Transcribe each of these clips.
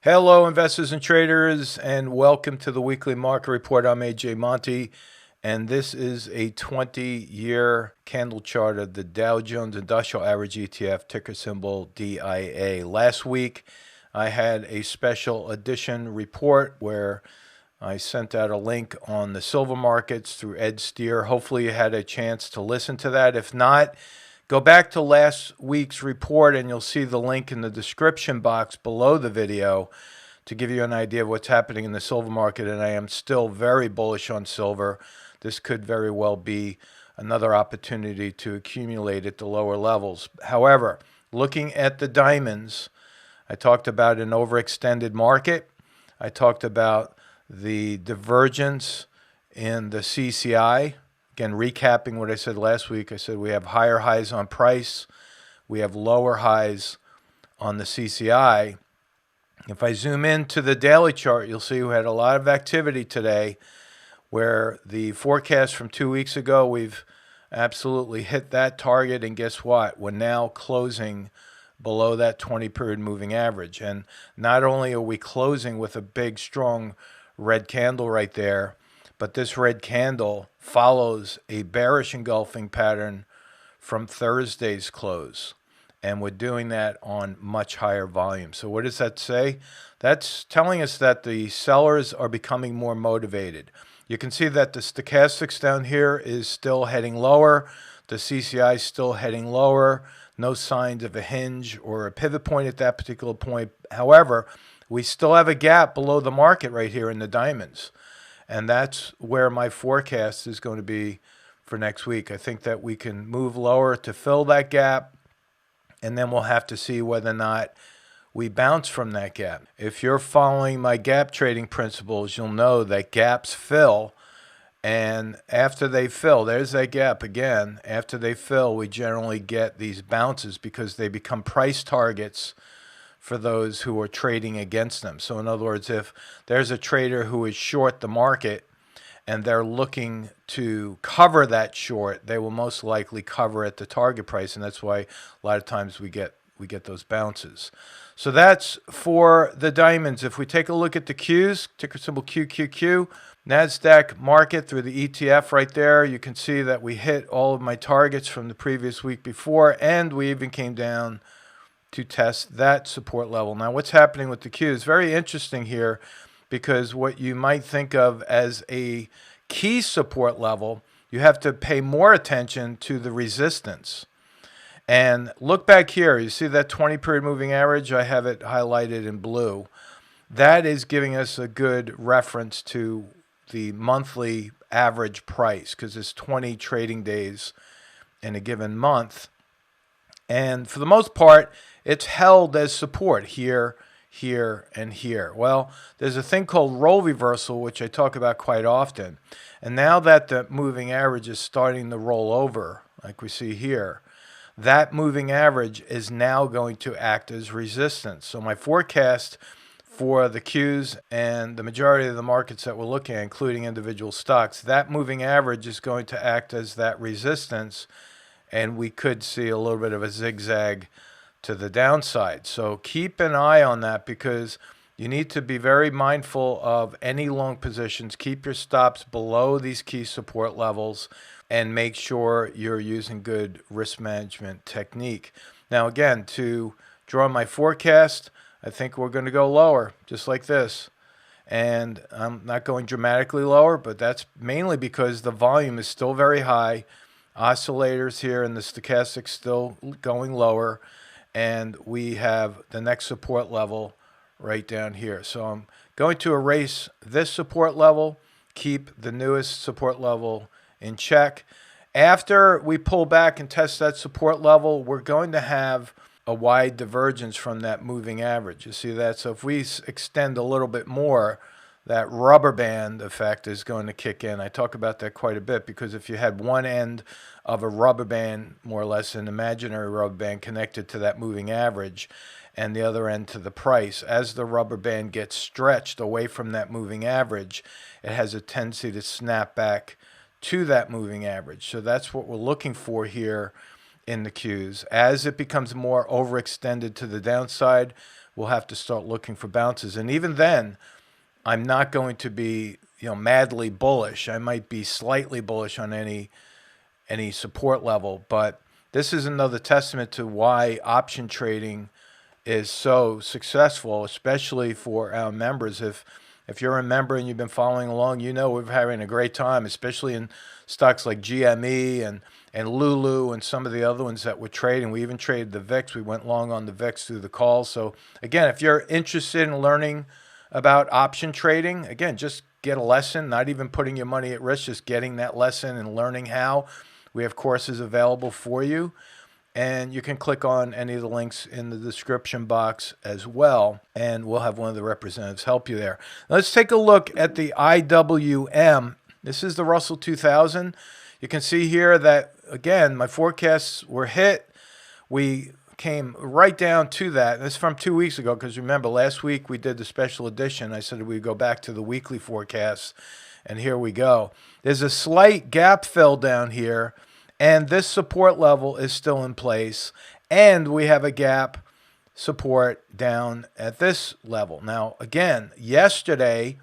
Hello, investors and traders, and welcome to the weekly market report. I'm AJ Monte, and this is a 20-year candle chart of the Dow Jones Industrial Average ETF, ticker symbol DIA. Last week, I had a special edition report where I sent out a link on the silver markets through Ed Steer. Hopefully, you had a chance to listen to that. If not, go back to last week's report and you'll see the link in the description box below the video to give you an idea of what's happening in the silver market. And I am still very bullish on silver. This could very well be another opportunity to accumulate at the lower levels. However, looking at the diamonds, I talked about an overextended market. I talked about the divergence in the CCI. Again, recapping what I said last week, I said we have higher highs on price. We have lower highs on the CCI. If I zoom into the daily chart, you'll see we had a lot of activity today where the forecast from 2 weeks ago, we've absolutely hit that target. And guess what? We're now closing below that 20-period moving average. And not only are we closing with a big, strong red candle right there, but this red candle follows a bearish engulfing pattern from Thursday's close. And we're doing that on much higher volume. So what does that say? That's telling us that the sellers are becoming more motivated. You can see that the stochastics down here is still heading lower. The CCI is still heading lower. No signs of a hinge or a pivot point at that particular point. However, we still have a gap below the market right here in the diamonds. And that's where my forecast is going to be for next week. I think that we can move lower to fill that gap, and then we'll have to see whether or not we bounce from that gap. If you're following my gap trading principles, you'll know that gaps fill, and after they fill, there's that gap again. After they fill, we generally get these bounces because they become price targets for those who are trading against them. So in other words, if there's a trader who is short the market and they're looking to cover that short, they will most likely cover at the target price, and that's why a lot of times we get those bounces. So that's for the diamonds. If we take a look at the Qs, ticker symbol QQQ, NASDAQ market through the ETF right there, you can see that we hit all of my targets from the previous week before, and we even came down to test that support level. Now, what's happening with the Q is very interesting here, because what you might think of as a key support level, you have to pay more attention to the resistance. And look back here, you see that 20-period moving average? I have it highlighted in blue. That is giving us a good reference to the monthly average price, because there's 20 trading days in a given month. And for the most part, it's held as support here, here, and here. Well, there's a thing called role reversal, which I talk about quite often. And now that the moving average is starting to roll over, like we see here, that moving average is now going to act as resistance. So my forecast for the Qs and the majority of the markets that we're looking at, including individual stocks, that moving average is going to act as that resistance, and we could see a little bit of a zigzag to the downside. So keep an eye on that, because you need to be very mindful of any long positions. Keep your stops below these key support levels and make sure you're using good risk management technique. Now, again, to draw my forecast, I think we're going to go lower, just like this. And I'm not going dramatically lower, but that's mainly because the volume is still very high. Oscillators here and the stochastics still going lower, and we have the next support level right down here. So I'm going to erase this support level, keep the newest support level in check. After we pull back and test that support level, we're going to have a wide divergence from that moving average. You see that? So if we extend a little bit more, that rubber band effect is going to kick in. I talk about that quite a bit, because if you had one end of a rubber band, more or less an imaginary rubber band, connected to that moving average, and the other end to the price, as the rubber band gets stretched away from that moving average, it has a tendency to snap back to that moving average. So that's what we're looking for here in the Qs. As it becomes more overextended to the downside, we'll have to start looking for bounces. And even then, I'm not going to be, madly bullish. I might be slightly bullish on any support level, but this is another testament to why option trading is so successful, especially for our members. If you're a member and you've been following along, we're having a great time, especially in stocks like GME and Lulu and some of the other ones that we're trading. We even traded the VIX. We went long on the VIX through the calls. So again, if you're interested in learning about option trading, again, just get a lesson, not even putting your money at risk, just getting that lesson and learning how. We have courses available for you, and you can click on any of the links in the description box as well, and we'll have one of the representatives help you there. Now let's take a look at the IWM. This is the Russell 2000. You can see here that, again, my forecasts were hit. We came right down to that. This is from 2 weeks ago, because remember, last week we did the special edition. I said we'd go back to the weekly forecasts, and here we go. There's a slight gap fill down here, and this support level is still in place, and we have a gap support down at this level. Now, again, yesterday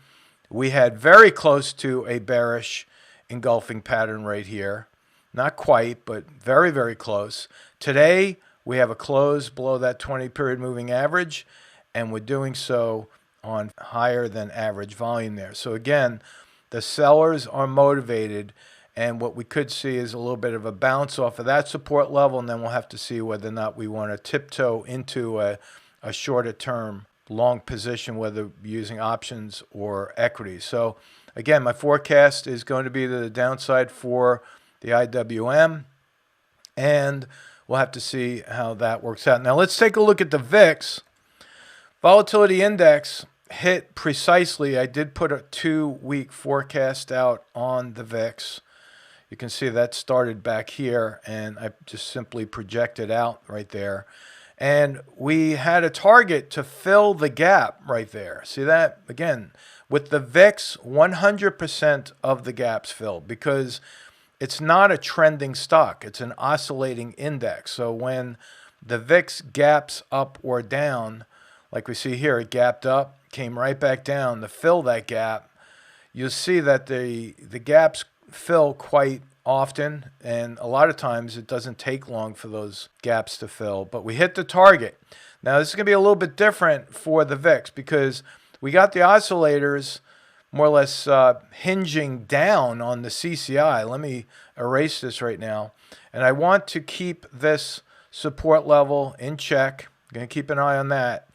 we had very close to a bearish engulfing pattern right here. Not quite, but very, very close. Today, we have a close below that 20-period moving average, and we're doing so on higher than average volume there. So again, the sellers are motivated, and what we could see is a little bit of a bounce off of that support level, and then we'll have to see whether or not we want to tiptoe into a shorter term long position, whether using options or equities. So again, my forecast is going to be to the downside for the IWM, and we'll have to see how that works out. Now let's take a look at the VIX. Volatility index hit precisely. I did put a 2-week forecast out on the VIX. You can see that started back here, and I just simply projected out right there. And we had a target to fill the gap right there. See that? Again, with the VIX, 100% of the gaps filled, because it's not a trending stock. It's an oscillating index. So when the VIX gaps up or down, like we see here, it gapped up, came right back down to fill that gap. You'll see that the gaps fill quite often, and a lot of times it doesn't take long for those gaps to fill, but we hit the target. Now this is going to be a little bit different for the VIX, because we got the oscillators more or less hinging down on the CCI. Let me erase this right now, and I want to keep this support level in check. I'm going to keep an eye on that,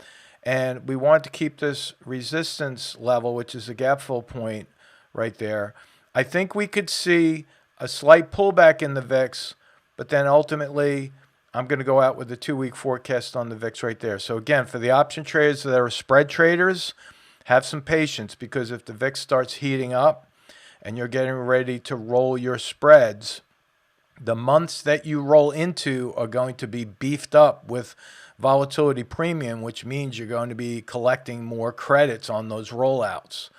and we want to keep this resistance level, which is the gap fill point right there. I think we could see a slight pullback in the VIX, but then ultimately I'm going to go out with the 2-week forecast on the VIX right there. So again, for the option traders that are spread traders, have some patience, because if the VIX starts heating up and you're getting ready to roll your spreads, the months that you roll into are going to be beefed up with volatility premium, which means you're going to be collecting more credits on those rollouts.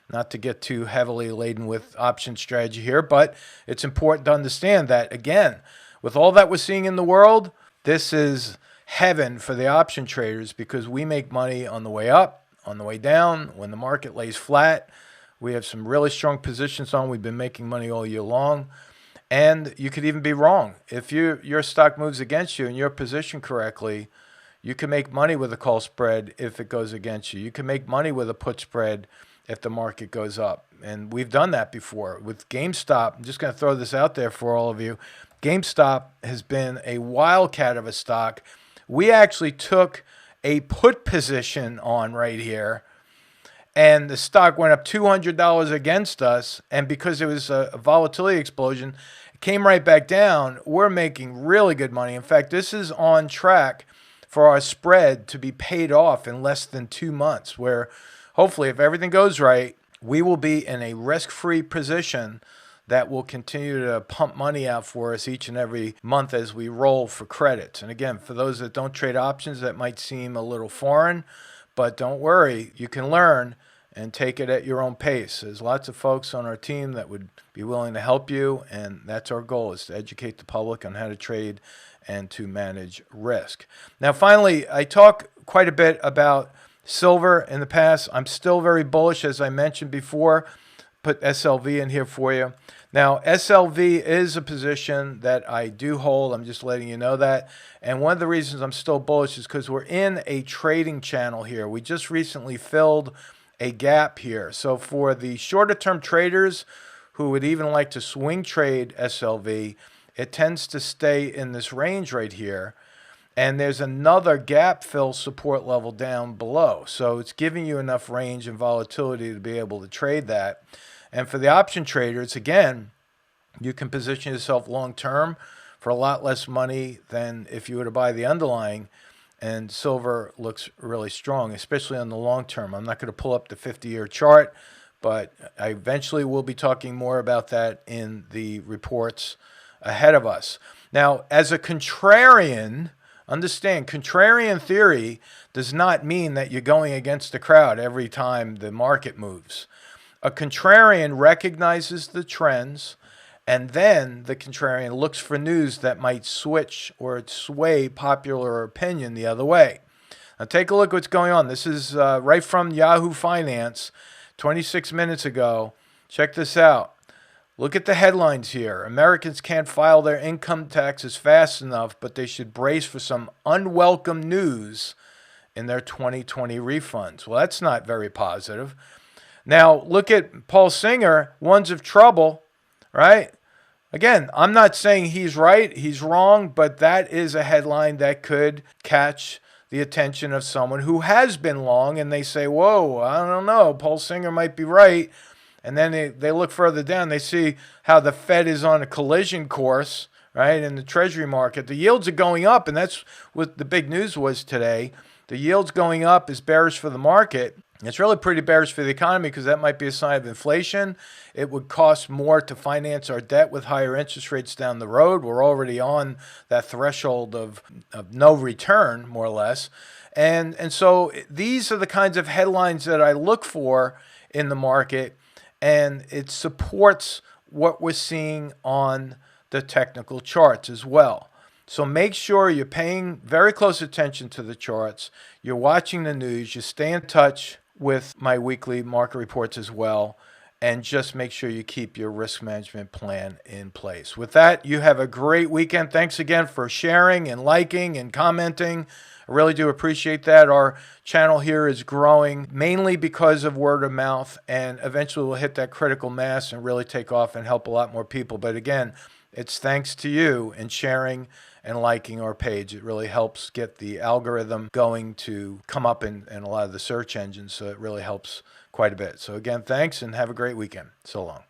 Not to get too heavily laden with option strategy here, but it's important to understand that, again, with all that we're seeing in the world, this is heaven for the option traders, because we make money on the way up, on the way down. When the market lays flat, we have some really strong positions on. We've been making money all year long, and you could even be wrong. If your stock moves against you and you're positioned correctly, you can make money with a call spread if it goes against you. You can make money with a put spread if the market goes up. And we've done that before. With GameStop, I'm just going to throw this out there for all of you. GameStop has been a wildcat of a stock. We actually took a put position on right here, and the stock went up $200 against us, and because it was a volatility explosion, it came right back down. We're making really good money. In fact, this is on track for our spread to be paid off in less than 2 months, where hopefully, if everything goes right, we will be in a risk-free position that will continue to pump money out for us each and every month as we roll for credits. And again, for those that don't trade options, that might seem a little foreign, but don't worry, you can learn and take it at your own pace. There's lots of folks on our team that would be willing to help you, and that's our goal, is to educate the public on how to trade and to manage risk. Now, finally, I talk quite a bit about silver in the past. I'm still very bullish, as I mentioned before. Put SLV in here for you. Now, SLV is a position that I do hold. I'm just letting you know that. And one of the reasons I'm still bullish is because we're in a trading channel here. We just recently filled a gap here. So for the shorter term traders who would even like to swing trade SLV, it tends to stay in this range right here. And there's another gap fill support level down below. So it's giving you enough range and volatility to be able to trade that. And for the option traders, again, you can position yourself long term for a lot less money than if you were to buy the underlying. And silver looks really strong, especially on the long term. I'm not going to pull up the 50-year chart, but I eventually will be talking more about that in the reports ahead of us. Now, as a contrarian, understand, contrarian theory does not mean that you're going against the crowd every time the market moves. A contrarian recognizes the trends, and then the contrarian looks for news that might switch or sway popular opinion the other way. Now take a look what's going on. This is right from Yahoo Finance 26 minutes ago. Check this out. Look at the headlines here. Americans can't file their income taxes fast enough, but they should brace for some unwelcome news in their 2020 refunds. Well, that's not very positive. Now, look at Paul Singer, Ones of Trouble, right? Again, I'm not saying he's right, he's wrong, but that is a headline that could catch the attention of someone who has been long, and they say, whoa, I don't know, Paul Singer might be right. And then they look further down, they see how the Fed is on a collision course, right, in the Treasury market. The yields are going up, and that's what the big news was today. The yields going up is bearish for the market. It's really pretty bearish for the economy because that might be a sign of inflation. It would cost more to finance our debt with higher interest rates down the road. We're already on that threshold of no return, more or less. And so these are the kinds of headlines that I look for in the market, and it supports what we're seeing on the technical charts as well. So make sure you're paying very close attention to the charts. You're watching the news. You stay in touch with my weekly market reports as well. And just make sure you keep your risk management plan in place. With that, you have a great weekend. Thanks again for sharing and liking and commenting. I really do appreciate that. Our channel here is growing mainly because of word of mouth. And eventually we'll hit that critical mass and really take off and help a lot more people. But again, it's thanks to you and sharing and liking our page. It really helps get the algorithm going to come up in a lot of the search engines. So it really helps quite a bit. So again, thanks and have a great weekend. So long.